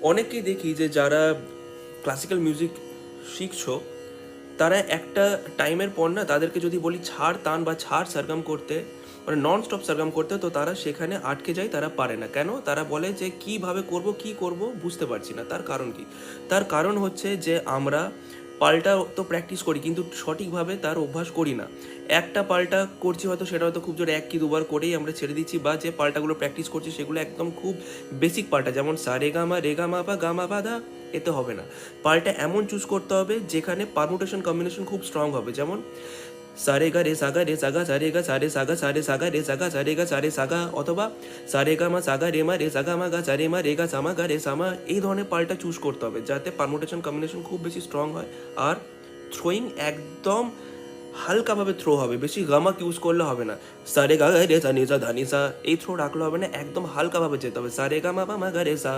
অনেককেই দেখি যে যারা ক্লাসিক্যাল মিউজিক শিখছো, তারা একটা টাইমের পর না তাদেরকে যদি বলি ছাড় তান বা ছাড় সরগম করতে, মানে নন স্টপ সরগম করতে, তো তারা সেখানে আটকে যায়, তারা পারে না। কেন? তারা বলে যে কীভাবে করব, কি করব বুঝতে পারছি না। তার কারণ কি? তার কারণ হচ্ছে যে আমরা পাল্টা তো প্র্যাকটিস করি কিন্তু সঠিকভাবে তার অভ্যাস করি না। একটা পাল্টা করছি হয়তো, সেটা হয়তো খুব জোরে এক কি দুবার করেই আমরা ছেড়ে দিচ্ছি, বা যে পাল্টাগুলো প্র্যাকটিস করছি সেগুলো একদম খুব বেসিক পাল্টা, যেমন সা রে গা মা পা গা মা পা ধা, এতে হবে না। পাল্টা এমন চুজ করতে হবে যেখানে পারমুটেশন কম্বিনেশন খুব স্ট্রং হবে, যেমন সারে গা রে সাগা সারে গা সারে সাগা সারে গা সারে সাগা, অথবা সারে গা মা সাগা রে সাগা মা গা সারে মা রে গা সামা গা রে সামা। এই ধরনের পাল্টা চুজ করতে হবে যাতে পারমুটেশন কম্বিনেশন খুব বেশি স্ট্রং হয়। আর থ্রোয়িং একদম হালকাভাবে থ্রো হবে, বেশি গামাক ইউজ করলে হবে না। সারে গা রে সা নি সা ধা নি সা, এই থ্রো রাখলে হবে না, একদম হালকাভাবে যেতে হবে, সারে গা মা পা মা গা রে সা।